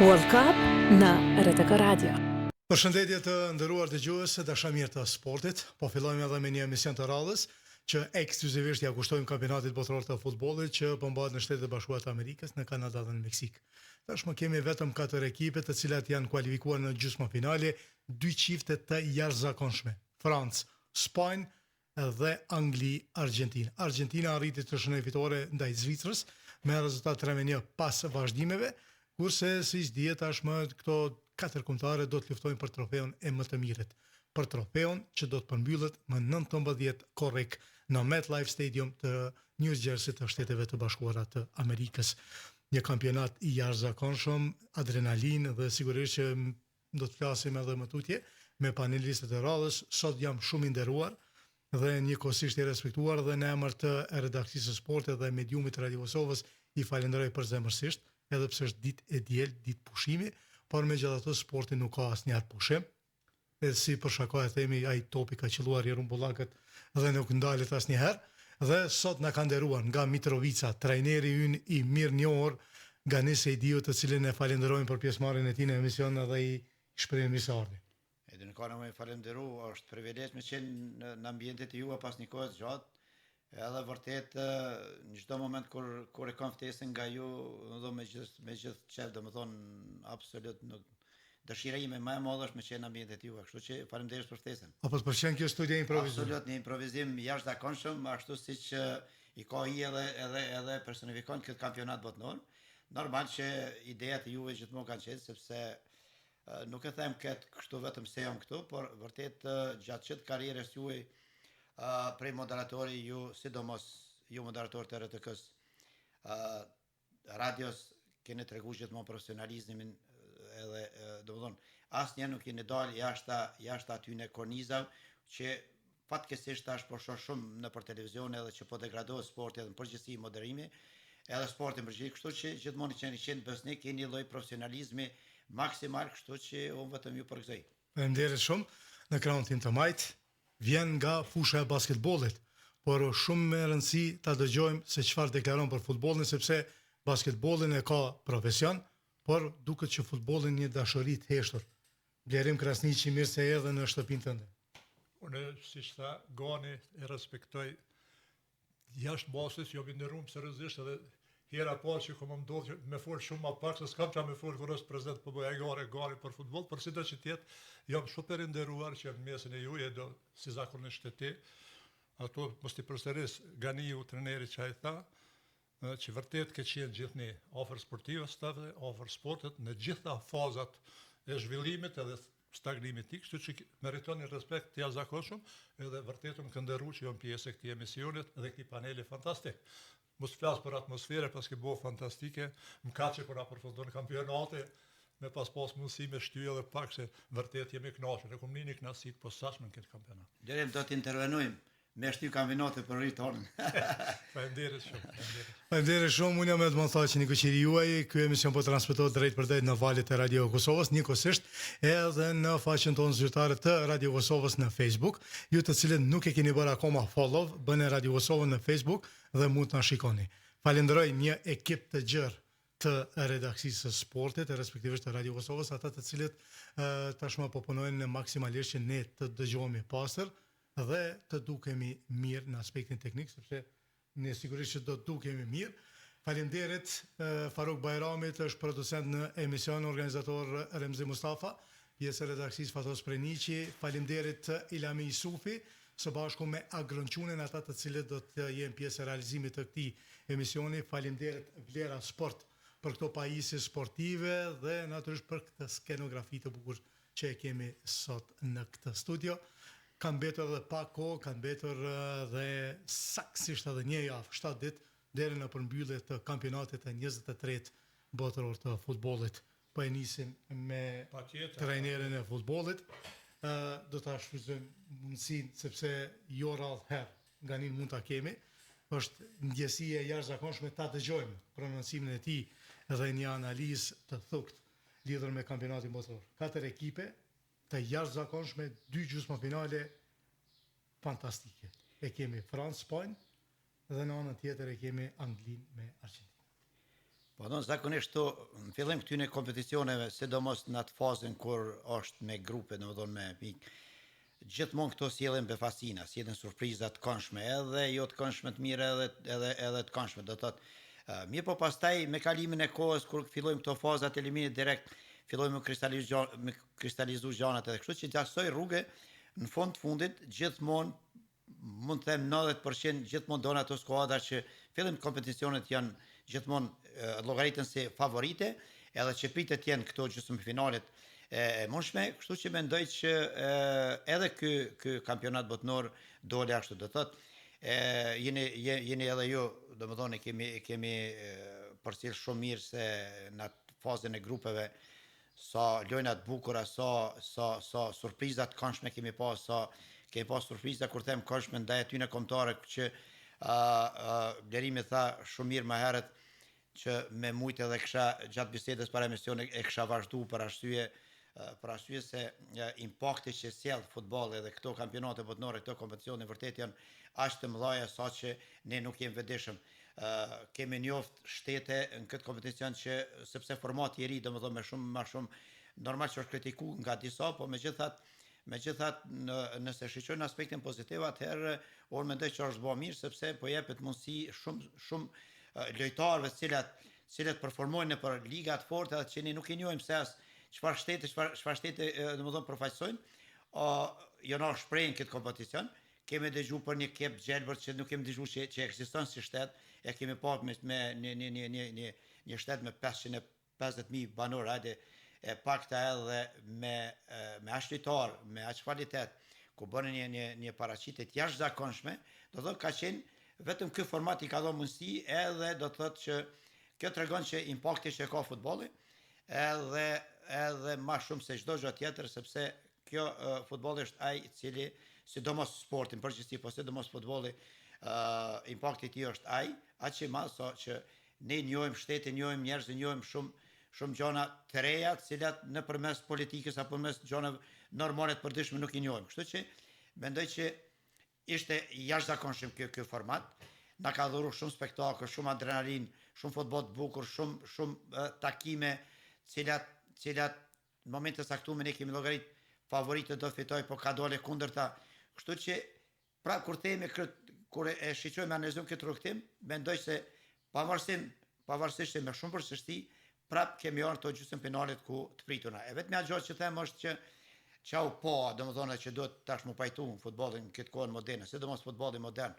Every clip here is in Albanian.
World Cup në RTK Radio. Përshëndetje të nderuar dëgjues, dashamirë të sportit. Po fillojmë edhe me një emision të radhës që ekskluzivisht ja kushtojmë kampionatit botror të futbollit që po mbahet në Shtetet e Bashkuara të Amerikës, në Kanada dhe në Meksik. Tashmë kemi vetëm 4 ekipe të cilat janë kualifikuar në gjysmëfinale, 2 çifte të jashtëzakonshme. Francë, Spanjë dhe Angli, Argjentinë. Argentina arriti të shënojë fitore ndaj Zvicrës me rezultat 3-1 pas vazhdimeve, kurse siç dihet tashmë këto 4 kombëtare do të luftojnë për trofeun e më të mirët, për trofeun që do të përmbyllet më 19 korrik në MetLife Stadium të New Jersey të Shteteve të Bashkuara të Amerikës. Një kampionat i jashtëzakonshëm, adrenalin dhe sigurisht që do të flasim edhe më tutje me panelistët e radhës. Sot jam shumë i nderuar dhe njëkohësisht i respektuar dhe në emër të redakcisë së sportit dhe mediumit të Radio Kosovës i falenderoj përzemërsisht, edhe pse është ditë e diel, ditë pushimi, por megjithatë sporti nuk ka asnjëherë pushim. E si për shaka e themi, ai topi ka qelluar i rumbullakët dhe nuk ndalet asnjëherë. Dhe sot na ka nderuar nga Mitrovica, trajneri ynë i mirënjohur Ganis Sejdiu, të cilin e falenderojmë për pjesëmarrjen e tij në emision dhe i shprehim mirëseardhje. Edhe në kanë më falenderu, është privilegj me qenë në ambientet e juve pas një kohë të gjatë. Edhe vërtet në çdo moment kur e kam ftesën nga ju, do me gjithë çel, domethënë absolut nuk dëshira ime më e madhe është me qenë në ambientet e juve, kështu që faleminderit për ftesën. Apo të pëlqen kjo studio improvizim? Absolut, një improvizim jashtëzakonshëm, ashtu siç i ka i edhe personifikon këtë kampionat botror. Normal që ideat e juve gjithmonë kanë qenë, sepse nuk e them këtë kështu vetëm se jam këtu, por vërtet gjatë çdo karrierës juaj prej moderatori ju, sidomos ju moderator të RTK-s, radios, keni tregu gjithmonë profesionalizmin edhe domethënë asnjë nuk keni dalë jashtë atyne kornizave që fatkeqësisht tash po shoh shumë në për televizion edhe që po degradohet sporti edhe në përgjithësi moderimi, edhe sporti në përgjithësi, kështu që gjithmonë qenë besnik, keni një lloj profesionalizmi maksimal, kështu që unë vetëm ju përgëzoj. Faleminderit shumë. Në krahun tim të majt vjen nga fusha e basketbollit, por shumë me rëndësi ta dëgjojmë se çfarë deklaron për futbollin, sepse basketbollin e ka profesion, por duket që futbollin një dashuri të heshtur. Blerim Krasniqi, mirë se erdhe në shtëpinë tënde. Unë, siç tha Gani, e respektoj jashtë basës, jo nderuam seriozisht edhe hera parë që kom ndodhur që me fol shumë më pak se s'kam çfarë me fol kur është prezant po bëj gari për futboll, por sidoqë që tjetë, jam super i nderuar që në mesin e juaj do si zakonisht të ti. Ato mos t'i përsëris Ganiu, trajneri që ai tha, që vërtet ke qenë gjithnjë afër sportive, stafë, afër sportit në gjitha fazat e zhvillimit edhe stagnimit të kështu që meriton një respekt të jashtëzakonshëm, edhe vërtet më kënderu që jam pjesë e këtij emisionit dhe këtij paneli fantastik. Mos flas për atmosferë, paske bëu fantastike, më kaçë kur përfundon kampionati, me pas mundësi me shtyje edhe pak se vërtet jemi kënaqur, e kom një kënaqësi të posaçme në këtë kampionat. Derim do të intervenojmë me shtyj kampionatin për ritorn. Faleminderit shumë. Faleminderit shumë. Unë jam edhe më thashë që një kuqiri juaj, ky emision po transmetohet drejt për drejt në valët e Radio Kosovës, njëkohësisht edhe në faqen tonë zyrtare të Radio Kosovës në Facebook. Ju të cilët nuk e keni bërë akoma follow, bëni Radio Kosovën në Facebook dhe mund të na shikoni. Falenderoj një ekip të gjerë të redakcisë së sportit, respektivisht të Radio Kosovës, ata të cilët tashmë po punojnë maksimalisht që ne të dëgjohemi pastër dhe të dukemi mirë në aspektin teknik, sepse ne sigurisht që do të dukemi mirë. Faleminderit Faruk Bajramit, është producent në emision, organizator Remzi Mustafa, pjesë e redakcisë Fatos Preniqi. Faleminderit Ilami Isufi, së bashku me Agrënqunin, ata të cilët do të jenë pjesë e realizimit të këtij emisioni. Faleminderit Vlera Sport për këto pajisje sportive dhe natyrisht për këtë skenografi të bukur që e kemi sot në këtë studio. Kanë mbetur edhe pak kohë, kanë mbetur dhe saktësisht edhe një javë, 7 ditë, deri në përmbyllje të kampionatit të 23 botror të futbollit. Po e nisim me trajnerin e futbollit. Do ta shfrytëzojmë mundësinë, sepse jo rrallë herë Ganin mund ta kemi. Është ndjesi e jashtëzakonshme ta dëgjojmë prononcimin e tij dhe një analizë të thukët lidhur me kampionatin botror. 4 ekipe të jashtëzakonshme, 2 gjysmëfinale fantastike. E kemi Francë, Spanjë dhe në anën tjetër e kemi Anglinë me Argjentinë. Po do zakonisht këto në fillim këtyre kompeticioneve, sidomos në atë fazën kur është me grupe, domethënë me pikë, gjithmonë këto sjellin befasina, sjellin surpriza të këndshme, edhe jo të këndshme të mira, edhe të këndshme, do thotë. Mirë, po pastaj me kalimin e kohës kur fillojmë këto fazat eliminit direkt, fillojmë me kristalizu gjanat edhe kështu që gjatë kësaj rruge në fund të fundit gjithmonë mund të them 90% gjithmonë don ato skuadra që fillim kompeticionet janë gjithmonë llogaritën si favorite, edhe që pritet jenë këto gjysmëfinalet e mundshme, kështu që mendoj që edhe ky kampionat botnor dole ashtu, do thotë jeni edhe ju, domethënë kemi përcjell shumë mirë se në atë fazën e grupeve sa lojna të bukura, sa surpriza të këndshme kemi pas, kemi pas surpriza kur them këndshme ndaj atyre kombëtare që Blerimi tha shumë mirë më herët që me mujt edhe kisha gjatë bisedës para emisionit e kisha vazhdu për arsye se impakti që sjell futbolli dhe këto kampionate botnore, këto kompeticione vërtet janë aq të mëdha saqë ne nuk jemi vetëdijshëm. Kemi njoft shtete në këtë kompeticion që sepse formati i ri domethënë më shumë normal që është kritikuar nga disa, po megjithatë nëse shiqojnë aspektin pozitiv, atëherë unë mendoj që është bërë mirë sepse po jepet mundësi shumë lojtarëve cilët performojnë nëpër liga të forta që ne nuk i njohim se as çfarë shtete domethënë përfaqësojnë, janë shprehën këtë kompeticion. Kemi dëgjuar për një kep Gjelbër që nuk kemi dëgjuar që ekziston si shtet, e kemi pasur me një shtet me 550.000 banor, hajde e pakta edhe me aq lojtar, me aq kvalitet, ku bënë një paraqitje të jashtëzakonshme, do thotë ka qenë vetëm ky format i ka dhënë mundësi, edhe do thotë që kjo tregon që impakti që ka futbolli, edhe më shumë se çdo gjë tjetër, sepse kjo futbolli është ai i cili sidomos sportin përgjithësi, po sidomos futbolli, impakti i tij është aq i madh sa që ne njohim shtetin, njohim njerëz, njohim shumë gjëra të reja, të cilat nëpërmes politikës apo nëpërmes gjërave normale të përditshme nuk i njohim. Kështu që mendoj që ishte jashtëzakonshëm ky format. Na ka dhuruar shumë spektakël, shumë adrenalin, shumë futboll të bukur, shumë takime, cilat në momente të caktuara ne kemi llogarit favoritë do fitoj, po ka dole kundërta. Kështu që pra kur themi kur e shiqojmë analizojmë këtë rrugtim, mendoj se pavarësisht se me shumë përshëndetje, prap kemi ardhur të gjysmëfinalet ku të prituna. E vetmja gjë që them është që çau po, domethënë që duhet tash më pajtu futbollin në këtë kohë moderne, sidomos futbolli modern.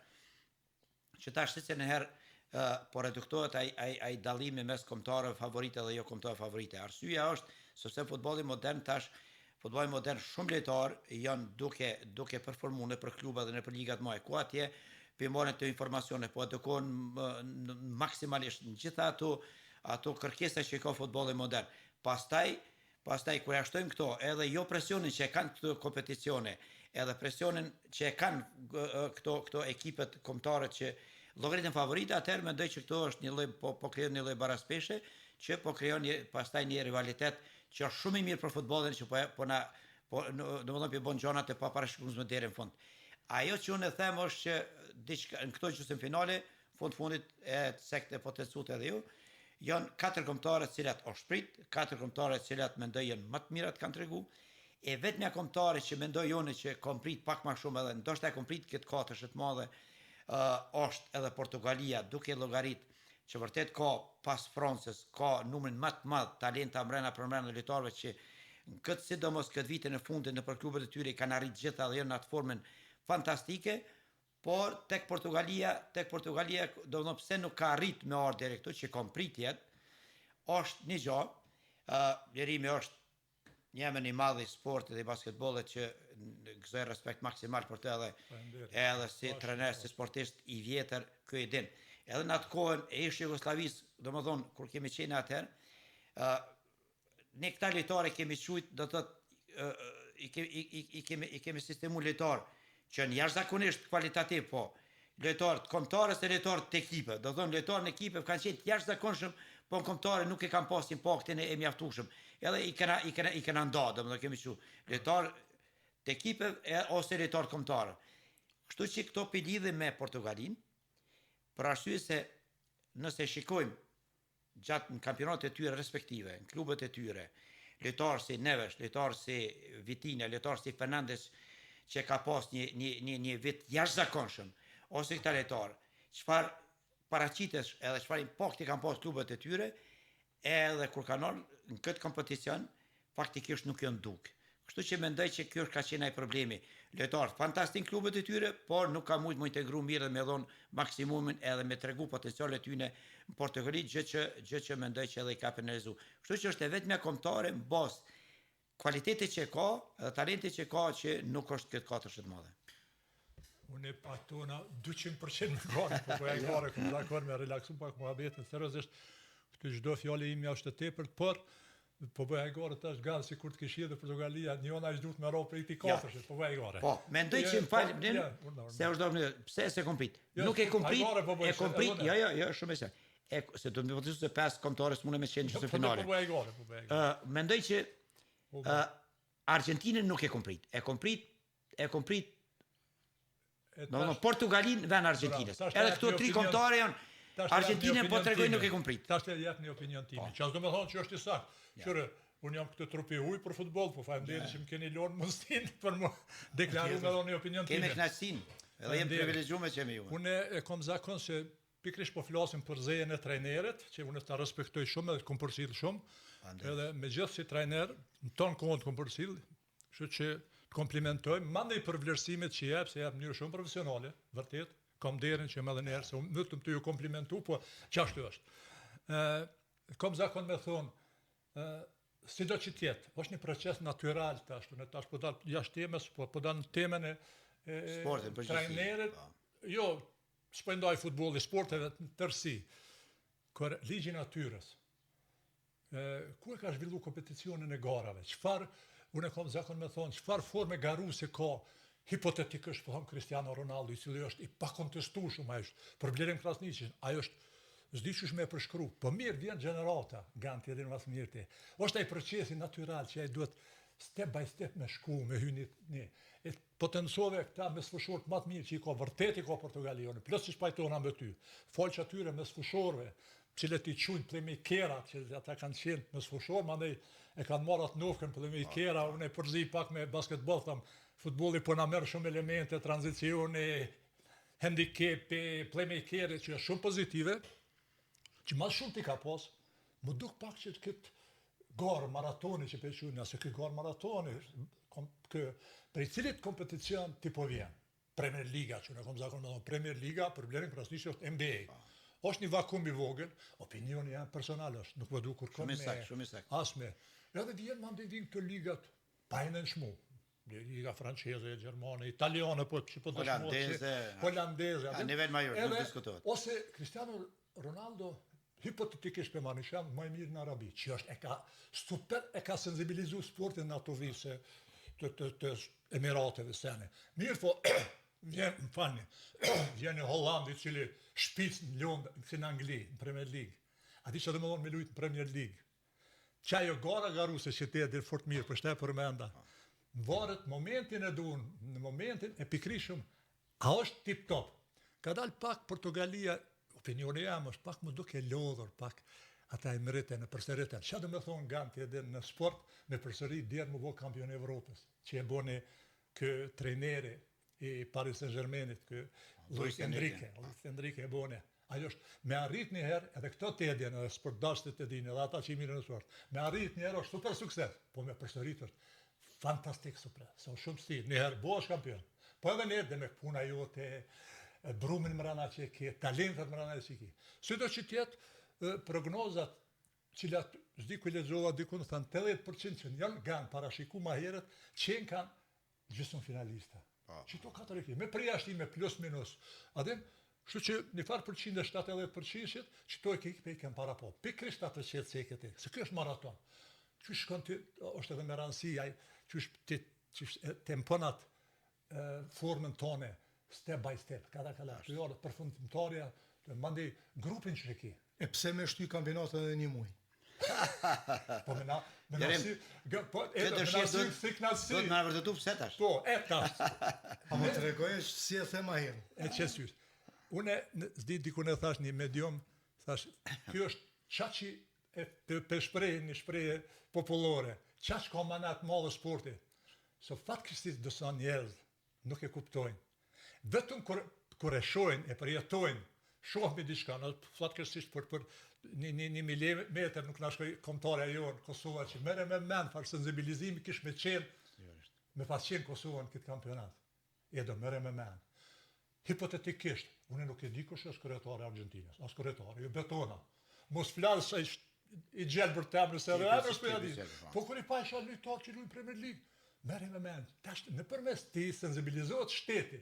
Që tash siç në herë po reduktohet ai dallimi mes kombëtarëve favorite dhe jo kombëtarëve favorite. Arsyeja është sepse futbolli modern shumë lojtarë janë duke performuar nëpër kluba dhe nëpër ligat mëdha, ku atje përmoren të informacione, po edukojnë maksimalisht në gjitha ato kërkesa që ka futbolli modern. Pastaj kur ja shtojmë këto, edhe jo presionin që e kanë këto kompeticione, edhe presionin që e kanë këto ekipet kombëtare që llogaritën favorite, atëherë mendoj që këto është një lloj po krijon një lloj baraspeshe që po krijon pastaj një rivalitet që është shumë i mirë për futbollin që domethënë po bën gjonat e paparashikueshme deri në fund. Ajo që unë them është që diçka në këto gjysmëfinale, fundit e sekte po të thotë edhe ju, janë 4 kombëtare të cilat është prit, 4 kombëtare të cilat mendoj janë më të mira të kanë treguar, e vetmja kombëtare që mendoj unë që komprit pak më shumë edhe ndoshta e komprit këtë katërsh të madhe është edhe Portugalia, duke llogarit që vërtet ka pas Francës, ka numrin më të madh talenta mbrana lojtarëve që në këtë sidomos këtë vitin e fundit nëpër klubet e tyre kanë arrit gjitha dhe janë në atë formën fantastike, por tek Portugalia domethënë pse nuk ka arrit me ardh deri këtu që kompritjet është një gjë. Blerimi është një emër i madh i sportit dhe i basketbollit që gëzoj respekt maksimal për të edhe si trajner, si sportist i vjetër, ky e din. Edhe në atë kohën e ish Jugosllavisë, domethënë kur kemi qenë atëherë, ne këta lojtarë kemi quajt, do thotë i kemi sistemu lojtar që janë jashtëzakonisht kvalitativ, po lojtarë të kombëtarës e lojtarë të ekipe, do thonë lojtarë në ekipe kanë qenë jashtëzakonshëm, po kombëtarë nuk e kanë pas impaktin e mjaftueshëm. Edhe i kanë nda, domethënë kemi quajt lojtarë të ekipe ose lojtarë kombëtarë. Kështu që këto lidhen me Portugalinë, për arsye se nëse shikojmë gjatë në kampionatet e tyre respektive, në klubet e tyre, lojtarë si Neves, lojtarë si Vitinha, lojtarë si Fernandes, që ka pas një vit jashtëzakonshëm, ose këta lojtarë, çfarë paraqitesh edhe çfarë impakti kanë pas klubet e tyre, edhe kur kanë ardhur në këtë kompeticion, faktikisht nuk janë duk. Kështu që mendoj që kjo ka qenë ai problemi. Lojtarë fantastik klubet e tyre, por nuk ka mujt më integru mirë dhe me dhon maksimumin edhe me tregu potencialet tyre në Portogali, gjë që mendoj që edhe i ka penalizu. Kështu që është e vetmja kombëtare në bazë kualitetit që ka dhe talentit që ka që nuk është këtë katërsh të madhe. Unë e patona 200% me gare, po e gare, këmë zakon me relaksu pak muhabetin, seriozisht, këtë çdo fjale imi është të tepërt, por po bëj e gare tash gale si kur të kishie dhe Portogalia, njona është duhet me ro për i ti katërshit, po bëj e gare. Po, mendoj që më falë, se është dorë, pse se komprit? Nuk e komprit, e komprit, jo, shumë e se. Se do të më përtisu se 5 kombëtare s'mune me qenë që se finale. Po bëj e gare. Mendoj që Argentinën nuk e komprit. E komprit Portugalin vën Argentinës. Edhe këto 3 kombëtare janë Argentinën po tregoj nuk e komprit. Tash të jap një opinion timin. Çfarë do të thonë që është i saktë. Qyre, unë jam këtë trupi huj për futboll, po faleminderit që më keni lënë mostin për më deklaruar me një opinion timin. Kemë kënaqësinë, edhe jam privilegjuar që jemi ju. Unë e kam zakon se pikërisht po flasim për zëjen e trajnerit, që unë ta respektoj shumë edhe kom përsill shumë. Edhe megjithëse si trajner, në ton kohë kom përsill, kështu që të komplimentoj, mandej për vlerësimet që jep, se jep në mënyrë shumë profesionale, vërtet, kam derin që më dhe njerë, se unë vetëm të ju komplimentu, po qashtu është. Kam zakon me thonë, si do që tjetë, është një proces natural tash, në tash po dalë jashtë temës, po dalë në temën e trajnerit, jo, s'po ndaj futbolli, sporteve në tërsi, kër ligji natyrës, ku e ka zhvillu kompeticionin e garave, qëfar, unë e kam zakon me thonë, qëfar forme garuse ka, hipotetikisht, po thonë Cristiano Ronaldo, i cili është i pakontestueshëm, ai është për vlerën klasniqin, ai është s'di çysh me përshkru, po mirë vjen gjenerata, ganti edhe më mirë ti. Është ai procesi natyral që ai duhet step by step me shku, me hyni një. E potencove këta me sfushorët më të mirë që i ka vërtet i ka Portugalion, plus që shpajtona me ty. Folç atyre me sfushorëve, cilët i quajnë playmakerat, që ata kanë qenë me sfushorë, mandej e kanë marrë atë nofkën playmakera, unë e përzi pak me basketball, tham, futbolli po na merr shumë elemente, tranzicione, handicape, playmakere që është shumë pozitive, që më shumë ti ka pas, më duk pak që këtë garë maratoni që peqyna, se këtë garë maratoni, prej cilit kompeticion ti po vjen. Premier Liga, që në kom zakon me thonë, Premier Liga, për vlerën krasnisht është NBA. Është një vakum i vogël, opinioni jam personal është, nuk më du kur kom me asme. Edhe vjen mandej vjen këto ligat, pajnë në shmu. Liga franceze, gjermane, italiane, po që po holandeze, a nivel major, nuk diskutohet. Ose Cristiano Ronaldo hipotetikisht për manishem më mirë në Arabi, që është e ka sensibilizu sportin në ato vise të Emirateve sene. Mirë po, vjen në Hollandi, cili shpic në Londë, në Angli, në Premier League. A di që dhe më dhonë me lujtë në Premier League. Qajo gara garuse që te edhe fort mirë, për shte përmenda. Në varet momentin e duan, në momentin e pikrishëm, a është tip top. Ka dalë pak Portugalia, opinioni jam është pak më duke lodhur, pak ata e mëriten, e përsëriten. Qa dhe me thonë ganti edhe në sport, me përsëri djerë më bo kampion e Evropës, që e boni kë trejneri i Paris Saint-Germainit, kë Luis Enrique e boni. Ajo është me arrit një herë, edhe këto të edjen, edhe sportdashtit e dini, edhe ata që i mirë në sport, me arrit një herë është super sukses, po me përsërit është fantastik super, se është shumë stil, një herë bo është kampion. Po edhe një herë dhe me puna jote, brumin mrana që ke, talentet mrana që ke. Si do që tjetë prognozat, cilat zdi ku lexova dikun, thënë 80% që janë ganë parashiku ma herët, qenë kanë gjysmë finalista. Që to 4 ekipë, me përjashtime plus minus. Adem, kështu që një farë përqind e 70% që to ekipe i kanë para po. Pikrisht atë që se e këti, se kjo është maraton. Që shkon të, është edhe me ranësi, që temponat formën tone, step by step, kada, që jorë përfundimtarja, të mandi grupin që reki. E pse me shty kampionatë edhe një muj? Po me nasi, do të na vërtetu pse tash. Po, tash. A më të regojnë si e thema herë. E qesysh. Une, zdi dikun e thash një medium, thash, kjo është qa që për shprejë, një shprejë populore, qa që ka manat madhe sporti, so fatkistisht dësa njerëz nuk e kuptojnë. Vetëm kur e shojnë, e përjetojnë, shohme diçka, në fatkistisht për një milimetër nuk na shkoj kombëtare jonë, Kosova, që mere me men, farë sensibilizimi kish me qenë, me pas qenë Kosova në këtë kampionat. E do mere me men. Hipotetikisht, unë nuk e di kush është kryetari i Argjentinës, as kryetari, jo betona. Mos flas se i gjelbër të emrës e rëmës për jadit. Po kur i pa isha lujtar që luj Premier League, mere me men. Tash, në përmes ti sensibilizohet shteti.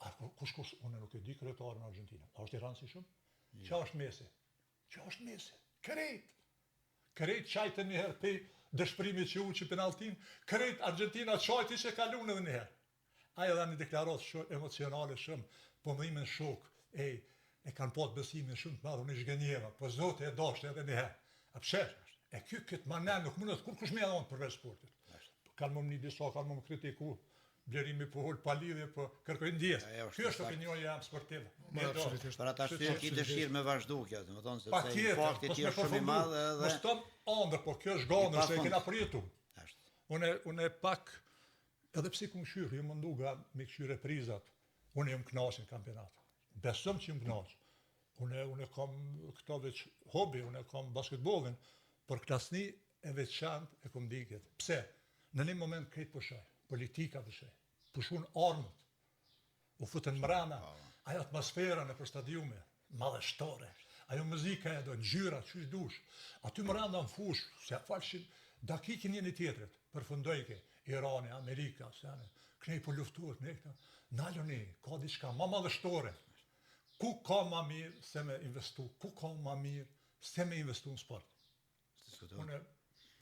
A kush, unë nuk e di kryetarin e Argjentinës. A është i rëndësishëm? Qa është Messi? Qa është Messi? Kërejt qajtë njëherë pe dëshprimi që u që penaltin, kërejt Argentina qajtë që kalun edhe njëherë. Aja dhe një deklarat shumë emocionale shumë, po më imen shok, e kanë pot besimin shumë të madhë, unë i shgënjeva, po zote e dashtë edhe njëherë. A pësher, e këtë manen nuk mundet, kur kush me edhe onë përveç sportit. Kanë më një disa, kanë më kritiku, blerimi po hull pa lidhje, po kërkojnë ndjes. Ky është opinioni jam sportiv. Për ata arsye ki dëshirë me vazhdu kjo, do të thonë se patjetër, fakti ti është shumë i madh edhe mos tom ëndër, po kjo është gëndër se e kena përjetu. Unë pak edhe pse kum shyrë, ju mundu ga me këshyre prizat, unë jem knaqë në kampionat. Besëm që jem knaqë. Unë kam këto veç hobi, unë kam basketbolin, për klasni e veçantë e kom dikjet. Pse? Në një moment këtë përshaj, politika përshaj, përshun armët, u futën mrana, ajo atmosfera në për stadiume, madhështore, ajo muzika e do, ngjyra, që dush, aty mranda në fush, se falshin, dakikin një tjetrit, përfundojke, Irani, Amerika, kënej për luftuat, naloni, ka diçka, ma madhështore, ku ka ma mirë se me investu, ku ka ma mirë se me investu në sport. Unë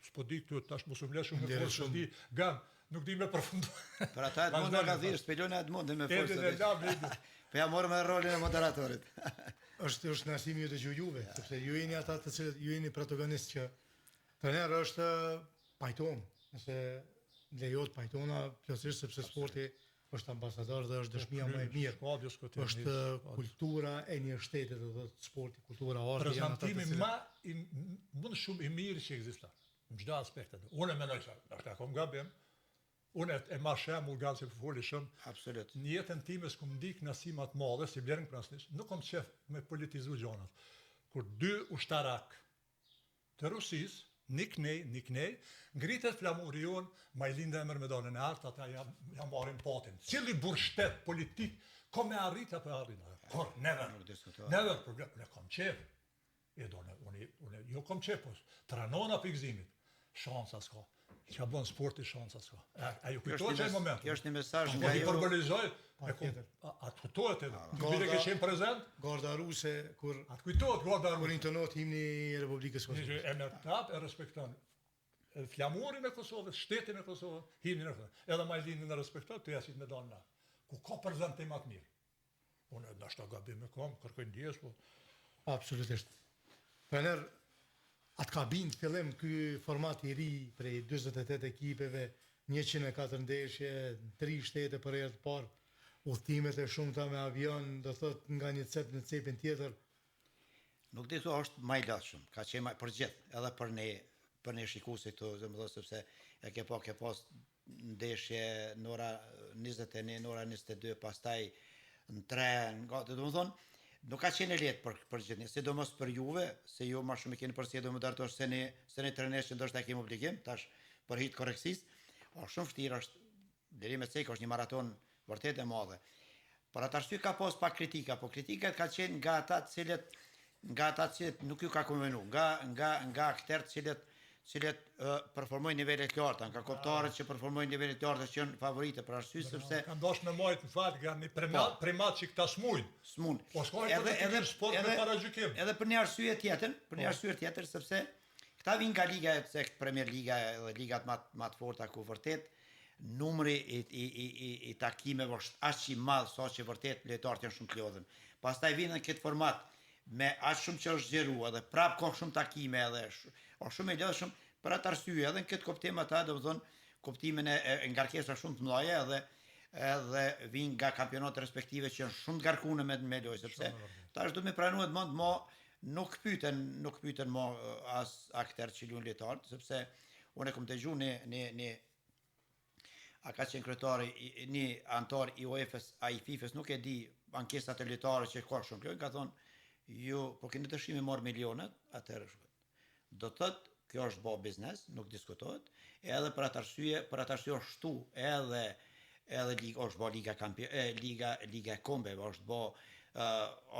s'po di këtu, tash mos u vlesh shumë me forë, s'po di, gam, nuk di me përfundu. Për ata Edmund ka thirrë, spelone Edmund me forë. Po ja morëm edhe rolin e moderatorit. Është kënaqësimi ju të Juve, sepse ju jeni ata të cilët ju jeni protagonistë që trajneri është pajton, nëse lejohet pajtona plotësisht sepse sporti është ambasador dhe është dëshmia më e mirë. Është kultura e një shteti, do të thotë sporti, kultura, arti janë ata të cilët ma mund shumë i mirë që ekziston në çdo aspekt. Unë mendoj se është kam gabim. Unë e marr shembull gatë se foli shumë. Absolut. Në jetën time s'kum dik nësima të madhe si Blerën Krasniq, nuk kam qef me politizu gjanat. Kur dy ushtarak të Rusisë, niknej, ngritet flamuri jonë, ma i lindë emër medalën e artë, ata jam marrin patin. Cili burshtet politik, ka me arrit apo arrit? Kor, never problem, unë kam qef. Unë jo kam qef, po tranona për gëzimit, shansa s'ka. Që bën sporti shansa s'ka. A ju kujtohet që e moment? Kjo është një mesazh nga nga ju. ju. Përbolizoj, atë kujtohet edhe. Ty bile që qenë prezent? Garda ruse, kur Atë kujtohet garda ruse. kur intonot himni i Republikës Kosovës. E mertat e respekton flamurin e Kosovës, shtetin e Kosovës, himnin e Kosovës. Edhe Majlinin e respekton, të jasit me dalë na. Ku ka prezantim atë mirë. Unë ndoshta gabim e kam, kërkoj ndjes, po Absolutisht. Trener, atë ka bind fillim ky format i ri prej 48 ekipeve, 104 ndeshje, 3 shtete për herë të parë, udhëtimet e shumta me avion, do thot nga një cep në cepin tjetër. Nuk di këtu është më i lodhshëm, ka qenë për gjithë, edhe për ne shikuesit këtu, domethënë sepse ke pas ndeshje në ora 21, në ora 22, pastaj në 3, domethënë nuk ka qenë lehtë për gjithë, sidomos për Juve, se ju më shumë keni përsëritur më dartosh se ne trenerë që ndoshta kemi obligim, tash për hit korreksis, është shumë vështirë, është deri me cek është një maraton vërtet e madhe. Por atë arsye ka pas pak kritika, po kritikat ka qenë nga ata të cilët nuk ju ka konvenu, nga aktorët cilët performojnë nivelet të larta, nga koptarët që performojnë nivelet të larta që janë favoritë për arsye sepse kanë dashur me majt në fat nga një primat që këta smujnë. Smun. Po shkojnë edhe sport me paragjykim. Edhe për një arsye tjetër, sepse këta vinë nga liga e Premier Liga dhe ligat më të forta ku vërtet numri i takimeve është aq i madh sa që vërtet lojtarët janë shumë të lodhëm. Pastaj vinë në këtë format me aq shumë që është zgjeruar dhe prap ka shumë takime edhe është shumë i lodhshëm për atë arsye edhe në këtë kuptim ata do të thonë kuptimin e ngarkesa shumë të mëdha edhe vinë nga kampionatet respektive që janë shumë të ngarkuar me lojë sepse tash do të më pranuhet më nuk pyeten mo as akter që luajnë lojtar, sepse unë kam dëgjuar në a ka qenë kryetari një antar i UEFA-s, a i FIFA-s, nuk e di ankesat e lojtarëve që ka shumë klubin, ka thonë ju po keni dëshirë me marr milionat, atëherë shkojnë. Do të thotë kjo është bë biznes, nuk diskutohet, edhe për atë arsye është shtu edhe liga është bë liga e kombeve, është bë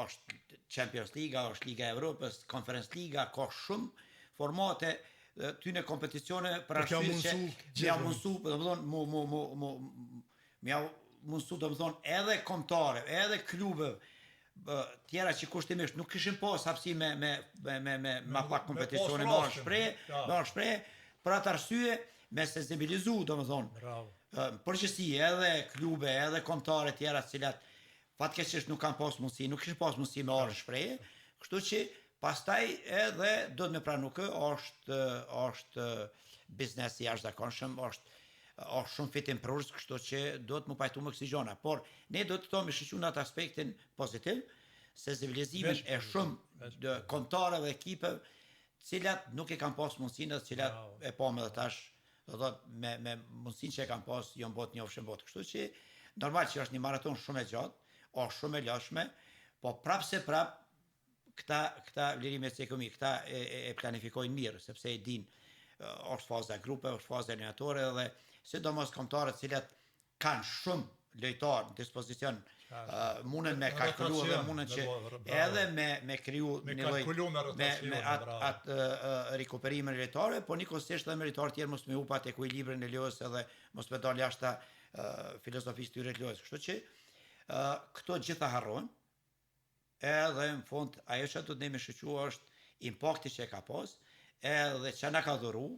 është Champions Liga, është Liga e Evropës, Conference Liga, ka shumë formate ty në kompeticione për arsye që m'ja mundsu, domethënë edhe kombëtare, edhe klube tjera që kushtimisht nuk kishin pas hapësi me pak kompeticione me shpreh, për atë arsye me sensibilizu, domethënë. Përgjithësi edhe klube, edhe kombëtare tjera të cilat fatkeqësisht nuk kanë pas mundësi, nuk kishin pas mundësi me orë shpreh, kështu që pastaj edhe do të me pranu kë është biznes i jashtëzakonshëm, është shumë fitim prurës, kështu që do të më pajtu më kësi gjona. Por ne do të me shqyqu në atë aspektin pozitiv, sensibilizimin e shumë kombëtare dhe ekipe, cilat nuk e kanë pas mundësinë, cilat e po me dhe tash, me mundësinë që e kanë pas, jo në botë një ofshën botë. Kështu që normal që është një maraton shumë e gjatë, është shumë e lashme, po prapë se prapë, këta vlerime të ekonomi, këta e planifikojnë mirë, sepse e din, është faza grupe, është faza eliminatore, dhe sidomos kombëtarët cilat kanë shumë lojtarë në dispozicion, mundën me kalkulu dhe mundën që edhe me kriju me atë rikuperimin e lojtarëve, po njëkohësisht edhe me lojtarë tjerë mos me hupat ekuilibrin e lojës edhe mos me dalë jashta filozofisë tyre të lojës. Kështu që këto gjitha harrojnë, edhe në fund ajo që do të ne me shqyqua është impakti që e ka pas, edhe që na ka dhuru,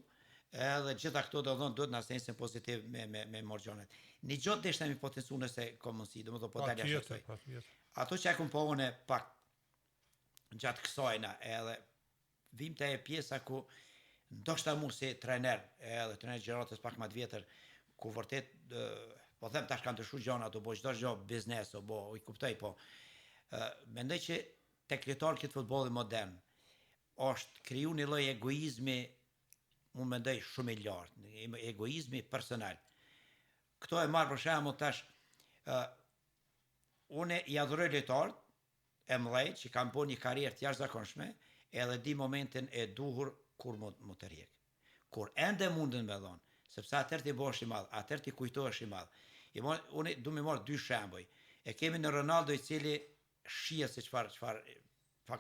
edhe gjitha këto do të në asensin pozitiv me morgjonet. Një gjotë dhe ishte mi potencu nëse komunësi, do më do po dalja shqyqoj. Ato që e kumë po une pak gjatë kësajna, edhe vim të e pjesa ku ndoshta mu si trener, edhe trener Gjeratës pak ma të vjetër, ku vërtet, po them tash kanë të shu gjona, do bo qdo gjo biznes, o bo, i kuptoj, po, mendoj që tek lojtarë këtë futbolli modern është kriju një lloj egoizmi, unë mendoj shumë i lartë, egoizmi personal. Këto e marr për shembull tash, unë i adhuroj lojtarët e mëdhenj që kanë bërë një karrierë të jashtëzakonshme, edhe di momentin e duhur kur mu të rjek. Kur ende mundën me dhon, sepse atëherë ti bëhesh i madh, atëherë ti kujtohesh i madh. Unë du me marr dy shembuj. E kemi në Ronaldo i cili shia se çfarë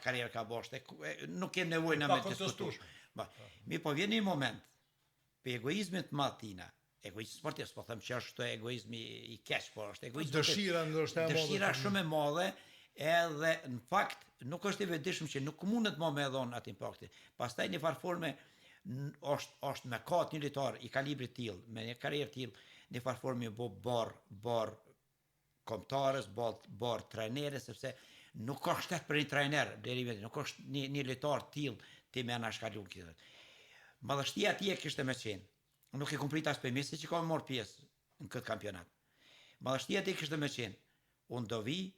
karrierë ka bërë, nuk kem nevojë na me diskutuar. Mi po vjen një moment për egoizmin të madh tina, egoizmi sportiv, po them që është egoizmi i keq, po është egoizmi dëshira shumë e madhe, edhe në fakt nuk është i vetëdijshëm që nuk mundet më me dhon atë impakti. Pastaj një farforme është me kat një lojtar i kalibrit tillë, me një karrierë tillë, një farforme bo bar kombëtarës, bar trajnerë, sepse nuk ka shtet për një trajner, nuk është një lojtar tillë ti me anashkalu këtë. Madhështia atje kishte me qenë. Nuk e kumprit as për Messi që ka marrë pjesë në këtë kampionat. Madhështia atje kishte me qenë. Unë do vi,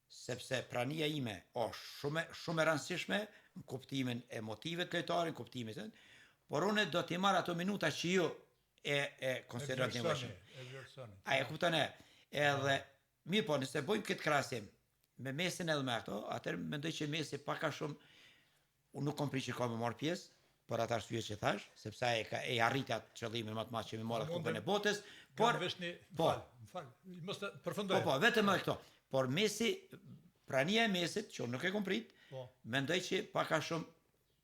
sepse prania ime është shumë e rëndësishme në kuptimin e motivet lojtarit, në kuptimin, por unë do t'i marr ato minuta që ju e konsideroj të nevojshme. A e kupton e? Edhe mi po, nëse bojmë këtë krahasim me Messin edhe me ato, atëherë mendoj që Messi pak a shumë unë nuk kom pri që ka me marrë pjesë, për atë arsye që thash, sepse e arriti atë qëllimin më të madh që me marrë kupën e botës, por mos të përfundoj. Po, vetëm edhe këto. Por Messi, prania e Messit, që unë nuk e kom prit, mendoj që pak a shumë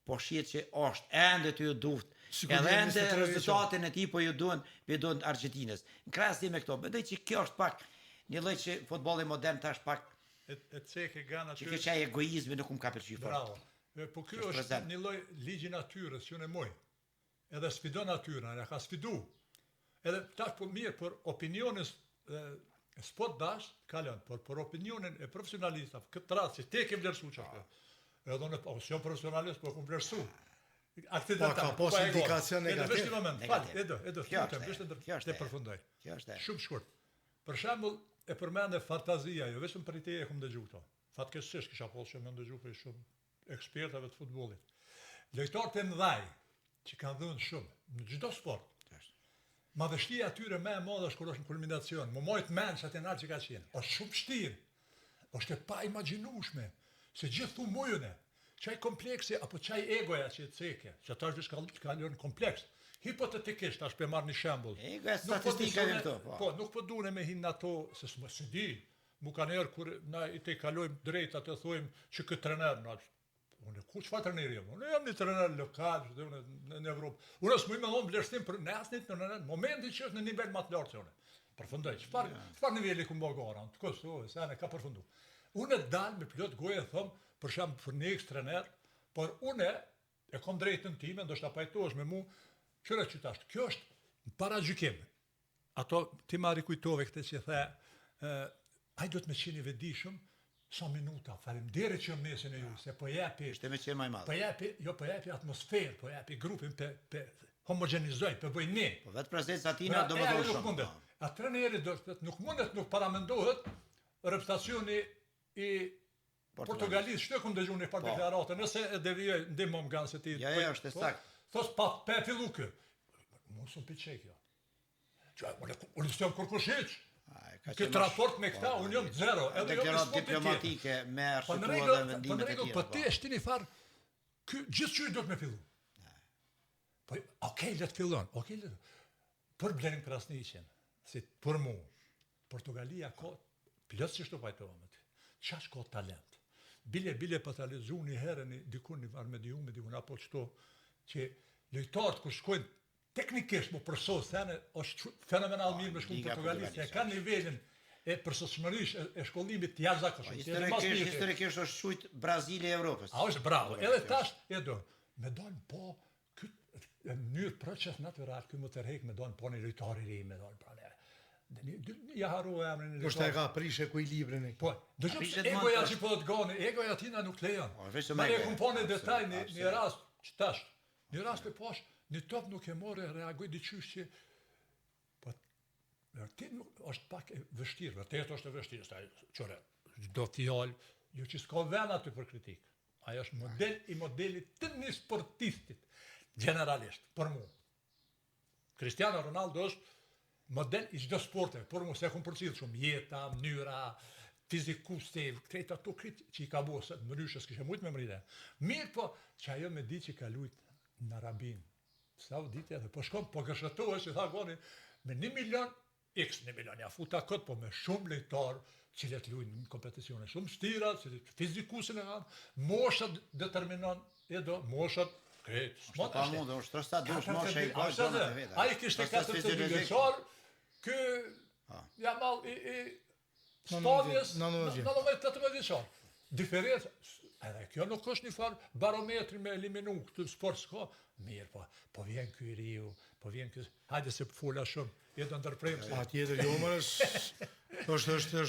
po shihet që është ende të ju duft, edhe ende rezultatin e tij po ju duan Argentinës. Në krahasim me këto, mendoj që kjo është pak një lloj që futbolli modern tash pak e cekë gan aty. Që kjo egoizmi nuk më ka pëlqyer fort. Bravo. Po ky është një lloj ligji natyrës që ne moj. Edhe sfidon natyrën, ja ka sfidu. Edhe tash po mirë për opinionin s'po dash, kalon, por për opinionin e profesionalistëve, këtë radhë që te ke vlerësuar çfarë. Edhe në opinion profesionalist po kum vlerësu. Ka pas indikacion negativ. Edo, të përfundoj. Shumë shkurt. Për shembull, e përmendë fantazia, jo vetëm për ide e kum dëgju këto. Fatkeqësisht kisha pasur që më ndëgju për shumë ekspertave të futbollit. Lojtarët e mëdhaj që kanë dhënë shumë në çdo sport. Madhështia atyre më e madhe është kur është në kulminacion. Më mojt mend çatë natë që ka qenë. Është shumë vështirë. Është e pa imagjinueshme se gjithë thumujën çaj kompleksi apo çaj egoja që ceke, që ata është ka lënë kompleks. Hipotetikisht tash për marr një shembull. Egoja statistika këto, po. Po, nuk po duhen me hin ato se s'mos e di. Mu kanë erë kur na i te kalojmë drejt atë thojmë që këtë trener na unë ku çfarë treneri jam? Unë jam një trener lokal në Evropë. Unë s'mund të them vlerësim për në asnjë në momentin që është në nivel më të lartë se unë. Përfundoj. Çfarë niveli ku mbogora? Të Kosovës, sa ne ka përfundu. Unë dal me plot gojë them për shemb për një trener, por unë e kam drejtën time, ndoshta pajtohesh me mua, çfarë qytash. Kjo është paragjykim. Ato ti ma rikujtove këtë që the, ai do të më qenë i vetëdijshëm sa minuta, faleminderit që më nesën e ju, se po jepi... Ishte me qenë më i madh. Po jepi atmosferë, po jepi grupin pe homogenizoj, pe bëj ne. Po vetë prezenca tina do më dhon shumë. A treneri do të nuk mundet, nuk paramendohet reputacioni i Portugalisë, shtë kom dëgju një farë deklarate, nëse e devijoj ndihmom nga se ti... Ja, është e saktë. Thos pa fillu kë. Mos u piçej kjo. Unë s'jam kurkushiç. Këtë raport me këta, unë jam zero. Deklarat diplomatike me arsyetua dhe vendimet e tjera. Po ti është një farë, gjithë që do të me fillu. Po, okej, le të fillon. Për Blenin Krasniqin, si për mu, Portugalia ka, plotësisht u pajtohem aty, qash ka talent. Bile për të lezu një herë dikun një varë medium, apo qëto, që lojtarët kur shkojnë teknikisht më përsos, është fenomenal mirë me shkullë Portugalisë, e ka nivelin e përsosmërish e shkollimit të jashtëzakonshëm. Historikisht është shujt Brazili e Evropës. A është bravo. Edhe tash e do. Me don po në mënyrë proces natyral, ky më tërheq me don po një lojtar i ri me don pranë. Ja harrova emrin e lojtarit. Po ka prishë ekuilibrin e. Po, dëgjoj egoja që po të gane, egoja tina nuk lejon. Ma e kumpone detaj një rast që tash. Një rast e posh një top nuk e more, reagoj diqysh që po, vërtet nuk është pak e vështirë, vërtet është e vështirë, qëre, çdo fjallë, jo që s'ka ven aty për kritik. Ajo është model i modelit të një sportistit, generalisht, për mu. Cristiano Ronaldo është model i çdo sporte, për mu se kom përcjell shumë, jeta, mënyra, fizikuste, krejt ato që i ka bosë, mëryshës kështë mujtë me mride. Mirë po, që ajo me di që ka lujt në Arabin, Saudite edhe, po shkom, po gërshëtohet që tha goni, me 1 milion, x 1 milion, ja futa këtë, po me shumë lejtarë, cilët lujnë në kompeticione shumë stira, cilët fizikusin e kanë, moshat determinon, moshat, krejt, s'mon është. Pa mundë, është trësta dush mosha i ka zonët e veta. A i kishte 42 vjeqar, kë, ja mal i stadjes, 18 vjeqar. Diferenca, edhe kjo nuk është një farë barometri me eliminu këtë sport s'ka, mirë po vjen ky i riu, po vjen ky, hajde se fola shumë, jetë ndërprejmë se... A tjetër jo mërës, është...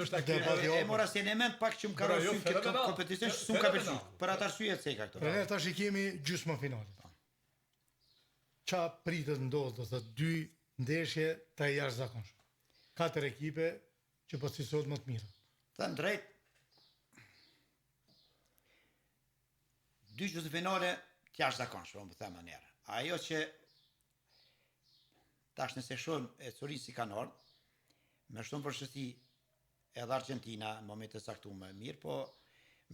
E mora si element pak që më ka rësy këtë kompeticion që s'u ka përshy, për atë arsye të seka këto. Për ne tash i kemi gjysmë finalit. Qa pritet ndodhë, dhe 2 ndeshje të jashtëzakonshme. 4 ekipe që pozicisohet më të mirë. Thënë drejt, 2 gjysmëfinale të jashtëzakonshme, më them njerë. Ajo që tash nëse shohim e Curin si kanë ardhur, me shumë përshësi edhe Argentina në momente saktume mirë, po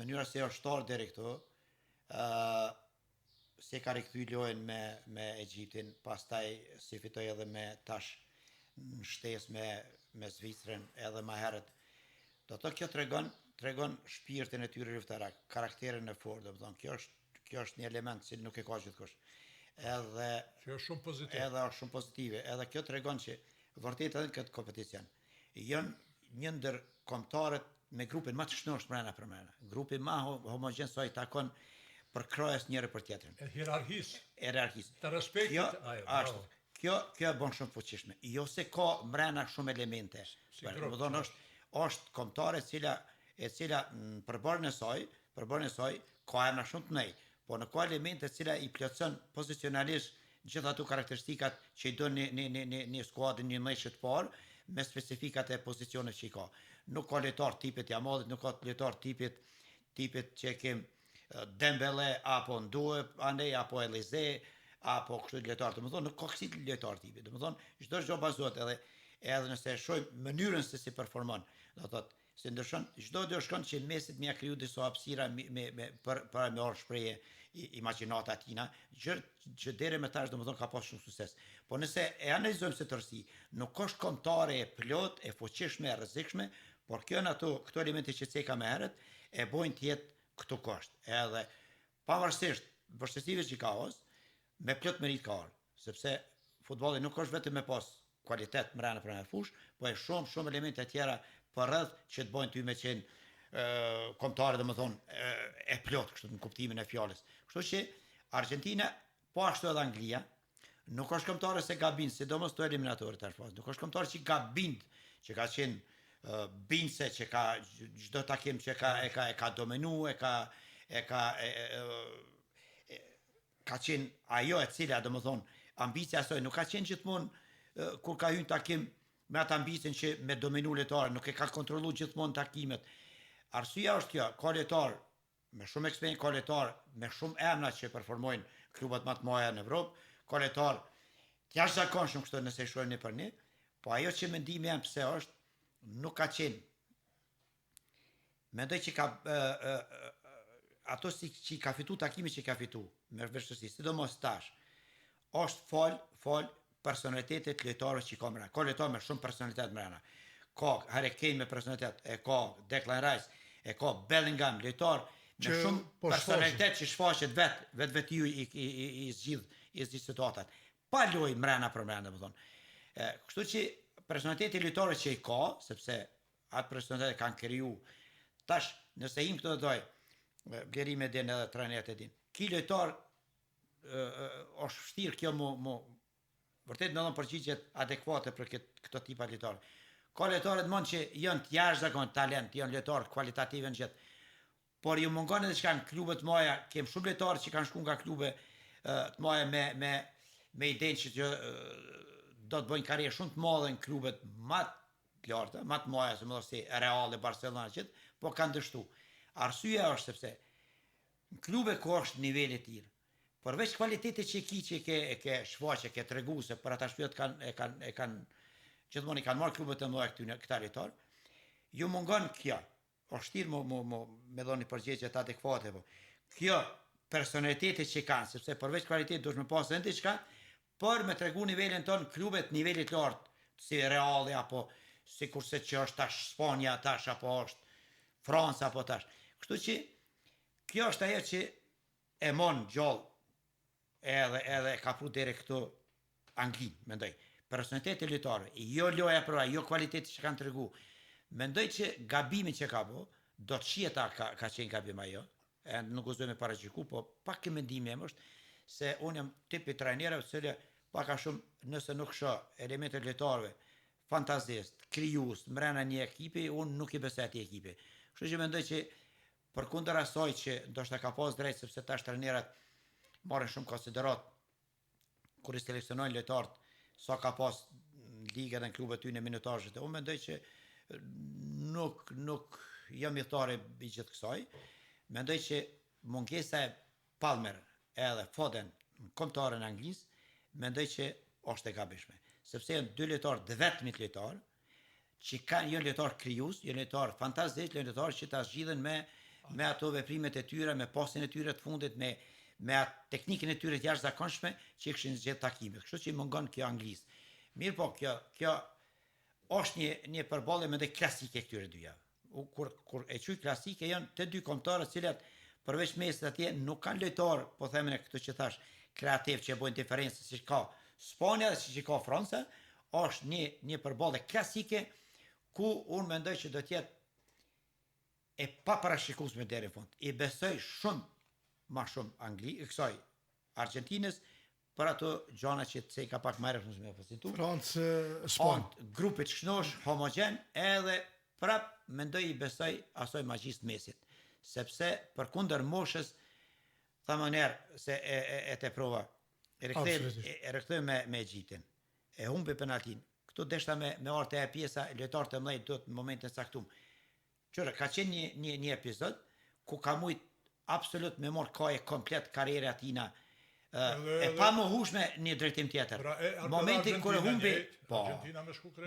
mënyra se është shtarë deri këtu, se ka rikthy lojën me Egjiptin, pastaj si fitoi edhe me tash në shtesë me Zvicrën edhe më herët. Do të kjo tregon shpirtin e tyre luftarak, karakterin e fortë, domethënë kjo është një element që nuk e ka gjithkush. Edhe është shumë pozitiv. Edhe është shumë pozitive. Edhe kjo tregon që vërtet edhe këtë kompeticion janë një ndër kombëtarët me grupin më të shënosh mrena për mrena. Grupi më homogjen sa i takon për krojes njëri për tjetrin. Hierarkisë. Të respektit. Kjo e bën shumë fuqishme. Jo se ka mrena shumë elemente. Domethënë është kombëtare e cila në përbërjen e saj ka emra shumë të mëdha, po në ka elemente të cila i plotson pozicionalisht gjithë ato karakteristikat që i don një skuadër një mëshë të parë me specifikat e pozicioneve që i ka. Nuk ka lojtar tipit Jamallit, nuk ka lojtar tipit që kem Dembele, apo Ndoe, andej, apo Elize, apo kështu lojtar, domethënë nuk ka kësi lojtar tipi. Domethënë çdo gjë bazohet edhe nëse e shohim mënyrën se si performon, do thotë se ndryshon çdo gjë shkon që në mesit më kriju disa hapësira për me orë shprehje imagjinata tina, gjë që deri më tash domethënë ka pas shumë sukses. Po nëse e analizojmë së tërësi, nuk është kontare e plot, e fuqishme, e rrezikshme, por kjo në këto elemente që ceka më herët e bojnë të jetë këtu kosht. Edhe pavarësisht vështirësive që ka os, me plot merit ka orë, sepse futbolli nuk është vetëm me pas kualitet mbrana për fush, po e shumë elemente tjera për rreth që të bojnë ty me qenë kontare domethënë e plot kështu në kuptimin e fjalës. Kështu që Argentina, po ashtu edhe Anglia, nuk është kontare se gabin, sidomos to eliminatorë tash pas. Nuk është kontare që gabin, që ka qenë binse, që ka çdo takim që e ka domenu, ka qenë ajo e cila domethënë ambicia e saj nuk ka qenë gjithmonë kur ka hyrë takim me atë ambicien që me domenu lojtarë, nuk e ka kontrollu gjithmonë takimet. Arsyeja është kjo, ka lojtar me shumë eksperiencë, ka lojtar me shumë emra që performojnë klubet më të mëdha në Evropë, ka lojtar të jashtëzakonshëm kështu nëse e shohim ne për ne, po ajo që mendimi jam pse është nuk ka qenë. Mendoj që ka ato që ka fitu takimi që ka fitu me vështirësi, sidomos tash, është fol personalitetet lojtarëve që ka mbrana. Ka lojtarë me shumë personalitet mbrana. Ka Harry Kane me personalitet, e ka Declan Rice, e ka Bellingham, lojtar me shumë personalitet që shfaqet vetë ju i zgjidh situatat. Pa lojë mbrana për mbrana, domethënë. Kështu që personaliteti lojtarëve që i ka, sepse atë personalitet kanë kriju. Tash, nëse im këto doj, Blerime din edhe trajnerët e din. Ki lojtar është vështirë kjo vërtet në dhënë përgjigjet adekuate për këto tipa lojtarë. Ka lojtarë të mund që janë të jashtëzakonshëm talent, janë lojtarë kualitative në gjithë. Por ju mungon edhe çka në klube të mëdha, kem shumë lojtarë që kanë shkuar nga klube të mëdha me idenë që do të bëjnë karrierë shumë të mëdha në klubet më të larta, më të mëdha si Real e Barcelona gjithë, po kanë dështu. Arsyeja është sepse në klube ku është niveli i tillë, përveç kualitetit që e ke shfaqe, ke tregu se për ata shpyet gjithmonë i kanë marrë klubet e mëdha këta lojtarë, ju mungon kjo. Është vështirë me dhënë përgjigje të adekuate, po. Kjo personaliteti që kanë, sepse përveç kualitetit duhet me pasë edhe diçka, për me tregu nivelin ton klubet nivelit lart, si Reali apo sikurse që është tash Spanja tash apo është Franca apo tash. Kështu që kjo është ajo që e mon gjallë edhe ka pru deri këtu Anglin, mendoj. Personaliteti lojtarëve, jo loja për jo kualiteti që kanë tregu. Mendoj që gabimi që ka bo, do të shijeta ka qenë gabim ajo, nuk gëzoj me paraqiku, po pak e mendimi em është se unë jam tipi trajnerëve të cilë pak a shumë nëse nuk shoh elementet lojtarëve fantazist, krijues, mbrana një ekipi, unë nuk i besoj atij ekipi. Kështu që mendoj që përkundër asaj që ndoshta ka pas drejt sepse tash trajnerët marrin shumë konsiderat kur i seleksionojnë lojtarët sa ka pas liga dhe në klubet ty në minutazhet. Unë mendoj që nuk jam i thare i gjithë kësaj. Mendoj që mungesa e Palmer edhe Foden në kombëtarën anglisë, mendoj që është e gabishme. Sepse janë dy lojtarë të vetmit lojtarë që kanë janë lojtarë krijues, janë lojtarë fantazistë, janë lojtarë që ta zgjidhen me ato veprimet e tyre, me pasin e tyre të fundit, me atë teknikën e tyre të jashtëzakonshme që kishin zgjedhur takimet. Kështu që i mungon kjo anglisë. Mirë po, kjo është një përballje me dhe klasike këtyre dyja. Kur e quaj klasike janë të dy kombëtarë të cilat përveç mesit atje nuk kanë lojtar, po themin këto që thash, kreativ që bojnë diferencë siç ka Spanja dhe siç ka Franca, është një përballje klasike ku unë mendoj që do të jetë e paparashikuesme deri në fund. I besoj më shumë kësaj Argentinës për ato gjana që të ka pak më herët me pozitiv. Francë, Spanjë. Grupi të shnosh, homogen, edhe prap mendoj i besoj asoj magjisë mesit. Sepse përkundër moshës, thamë njerë se e te prova, e rikthej me Egjiptin, e humbi penaltin. Këtu deshta me orte e pjesa, lojtarët e mëdhenj do të në momentin saktum. Qëra, ka qenë një epizod ku ka mujt absolut me marr kaje komplet karriere atina e pa mohueshme në drejtim tjetër. Momenti kur e humbi, po.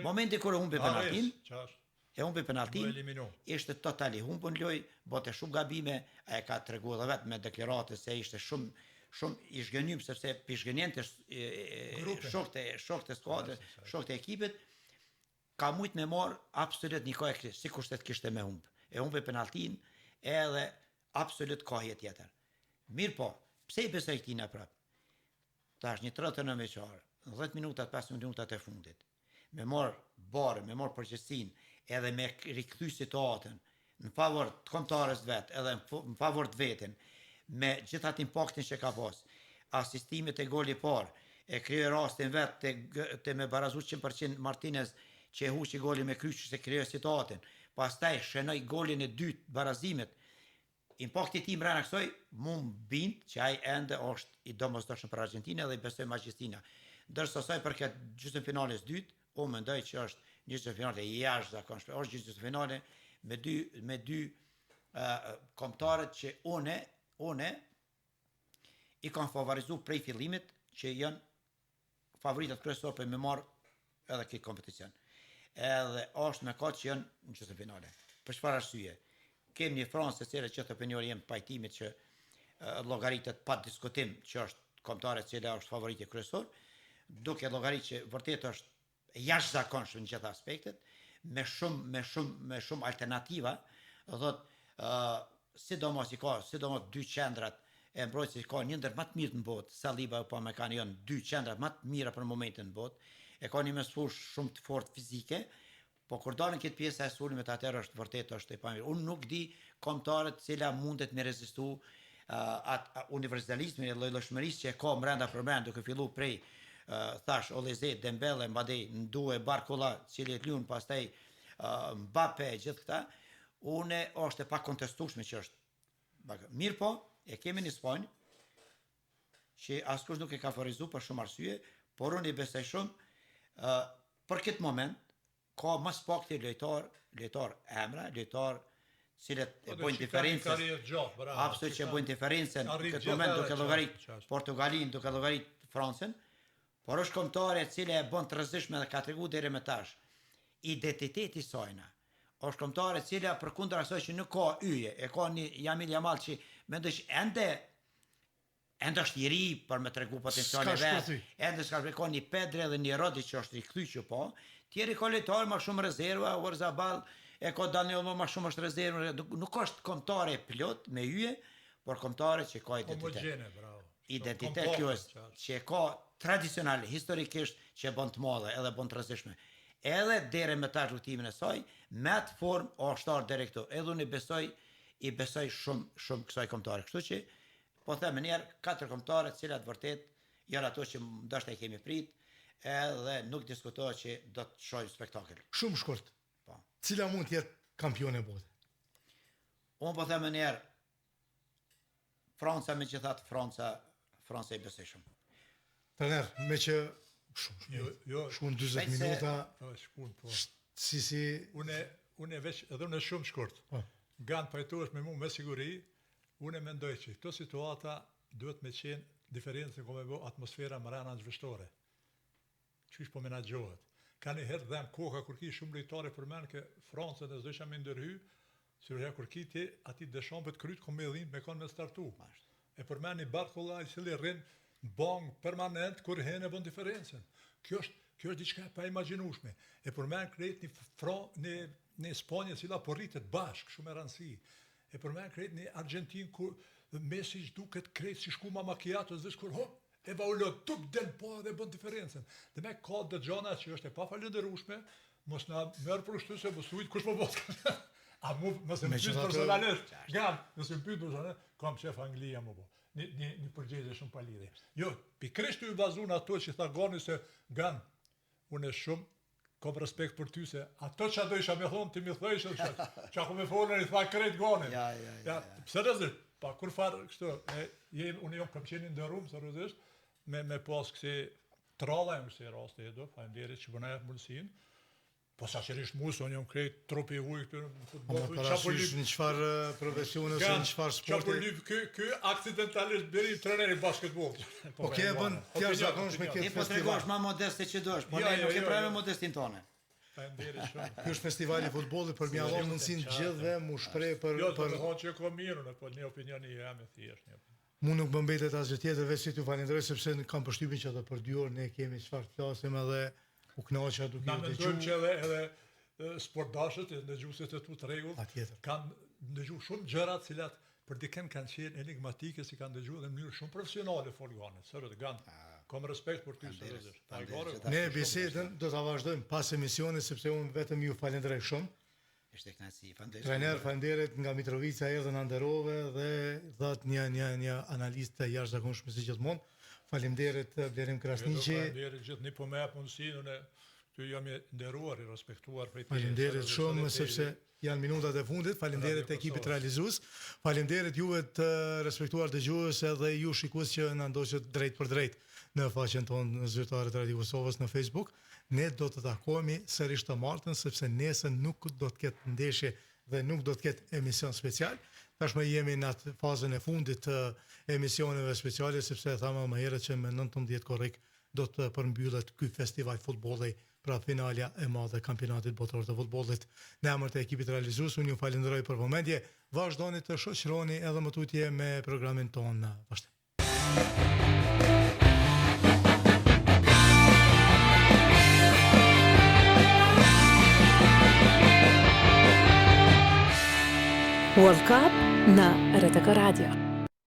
Momenti kur e humbi penaltin, ishte totali humbur loj, bote shumë gabime, ai ka treguar edhe vetë me deklarate se ishte shumë i zhgënjym sepse pishgënjente shokët e skuadrës, shokët e ekipit, ka mujt me marr absolut një kohë sikur se kishte me humb. E humbi penaltin edhe absolut kohë tjetër. Mirë po, pse i besoj këtina prap? Tash një 39 veçar, 10 minutat, 15 minutat e fundit, me marr barë, me marr përgjegjësinë, edhe me rikthy situatën në favor të kombëtarës vet, edhe në favor të vetin, me gjithat impaktin që ka pas, asistimet e goli parë, e krye rastin vet te me barazu 100% Martinez që e huqi golin me kryq se krye situatën. Pastaj shënoi golin e dytë barazimet. Impakti tim brenda kësaj mu bind që ai ende është i domosdoshëm për Argentinë dhe i besoj Magjistina. Ndërsa sa i përket gjysmëfinales dytë, unë mendoj që është një gjysmëfinale e jashtëzakonshme. Është gjysmëfinale me dy kombëtarët që une i kanë favorizuar prej fillimit që janë favoritat kryesorë për me marr edhe këtë kompeticion. Edhe është me që janë në gjysmëfinale. Për çfarë arsye? Kemi një Francë e cila që të opinioni jem pajtimit që llogaritet pa diskutim që është kombëtare e cila është favoritje kryesor, duke llogarit që vërtet është jashtëzakonshme në gjitha aspektet, me shumë alternativa, sidomos dy qendrat e mbrojtësit që ka një ndër më të mirë në botë, Saliba apo Upamecano janë dy qendra më të mira për momentin në botë, e ka një mesfush shumë të fortë fizike, po kur dalin këtë pjesa e sulmit atëherë është vërtet është e pamirë. Unë nuk di kombëtarët cila mundet me rezistu atë universalizmin e llojshmërisë që e ka brenda për brenda, duke filluar prej thash Olise, Dembele, mbadej Ndue, Barcola, cili luan pastaj Mbappe, gjithë këta, une është e pakontestueshme që është. Mirë po, e kemi në Spanjë që askush nuk e ka favorizuar për shumë arsye, por unë i besoj shumë për këtë moment ka mas pak të lojtar emra, lojtar cilët e bojnë diferencën. Absolut që bojnë diferencën në këtë moment duke llogarit Portugalin, duke llogarit Francën, por është kombëtare e cila e bën të rrezikshme dhe ka treguar deri më tash. Identiteti i saj është kombëtare e cila përkundër asaj që nuk ka yje, e ka një Lamine Yamal që mendoj që ende është i ri për me tregu potencialin e vet. Ende s'ka ka një Pedri dhe një Rodri që është i kthyqë po. Tjerë ka lojtarë më shumë rezerva, Orzabal e ka Daniel më shumë është rezervë, nuk është kombëtare plot me yje, por kombëtare që ka identitet. Identitet kjo është që ka tradicional, historikisht që e bën të madhe edhe bën të rrezikshme. Edhe deri me tash luftimin e saj, me atë formë ushtar deri këtu. Edhe unë i besoj shumë kësaj kombëtare. Kështu që po them njëherë 4 kombëtare të cilat vërtet janë ato që ndoshta i kemi prit, edhe nuk diskutohet që do të shohim spektakël. Shumë shkurt. Po. Cila mund të jetë kampione e botës? Unë po them njëherë Franca, megjithatë Franca i besoj shumë. Trener, me që shkun 40 minuta. Si Unë veç edhe unë shumë shkurt. Gan pajtohesh me mua me siguri, unë mendoj që këto situata duhet me qenë diferencën ku me bë atmosfera mbrana zhveshtore. Qysh po menaxhohet. Ka një herë dhem koka kur ki shumë lojtare përmend që Francën e s'dojsha me ndërhy, sigurisht kur ki ti aty dëshombet kryt ku me dhim me kanë me startu. E përmend një Barcola i cili rrin në bank permanent kur hen e bën diferencën. Kjo është diçka e pa imagjinueshme. E përmend krejt një Spanjë e cila po rritet bashk, shumë e rëndësi. E përmend krejt një Argentinë ku Messi duket krejt si shkuma macchiato veç kur hop e vaulo tup del po dhe bën diferencën. Dhe me ka dëgjona që është e pafalënderueshme, mos na merr për shtu se mos ujt kush po bot. A mu mos e pyet personalisht. Gan, nëse më pyet personalisht, kam shef Anglia më po. Një përgjigje shumë pa lidhje. Jo, pikërisht u bazon ato që tha Gani se Gan, unë shumë kam respekt për ty se ato që do isha me thonë ti më thëj që ku më folën i tha krejt Gani. Ja, pse rrezik? Pa kur farë kështu, unë jam kam qenë ndërrum seriozisht me pas kësi tralla në kësi raste do, faleminderit që bëna mundësinë. Po saqërisht muson jam krejt trupi i huaj këtu në futboll. Po parasysh në çfarë profesioni ose në çfarë sporti. Ky aksidentalisht bëri trajneri basketbollit. Okej, bën thjesht zakonshme Ti këtë po tregosh festival. më modeste që dosh, po Jo, ne jo, nuk e jo, pranë jo. modestin tonë. Faleminderit shumë. Ky është festivali i futbollit për mja dhon mundsinë gjithëve mu shpreh për Jo, të thonë që ka mirën, po një opinioni jam e thjeshtë. Mu nuk më mbetet asgjë tjetër veç si t'ju falenderoj sepse kam përshtypjen që edhe për 2 orë ne kemi çfarë të flasim edhe u kënaqa duke Na ju mendojmë që dëgjuar. edhe sportdashët e ndëgjuesit e tu të rregull Patjetër. kanë ndëgjuar shumë gjëra të cilat për dikën kanë qenë enigmatike, si kanë ndëgjuar dhe në mënyrë shumë profesionale folganet. Sërët gan. Kam respekt për ty seriozisht. Faleminderit. Ne bisedën do ta vazhdojmë pas emisionit sepse unë vetëm ju falenderoj shumë. Ishte kënaqësi, faleminderit. Trajner, falenderit nga Mitrovica erdhën na nderove dhe dhat një analistë të jashtëzakonshme si gjithmonë. Faleminderit Blerim Krasniqi. Faleminderit gjithë po më jap mundësinë ne ty jam i nderuar, i respektuar prej teje. Faleminderit shumë sepse janë minutat e fundit. Faleminderit ekipit realizues. Faleminderit juve të respektuar dëgjues edhe ju shikues që na ndoqët drejt për drejt në faqen tonë zyrtare të Radio Kosovës në Facebook. Ne do të takohemi sërish të martën sepse nesër nuk do të ketë ndeshje dhe nuk do të ketë emision special. Tashmë jemi në atë fazën e fundit të emisioneve speciale sepse thamë më herët që me 19 korrik do të përmbyllet ky festival futbolli, pra finalja e madhe e kampionatit botror të futbollit. Në emër të ekipit realizues, unë ju falenderoj për vëmendje. Vazhdoni të shoqëroni edhe më tutje me programin tonë. Vazhdim. World Cup në RTK Radio.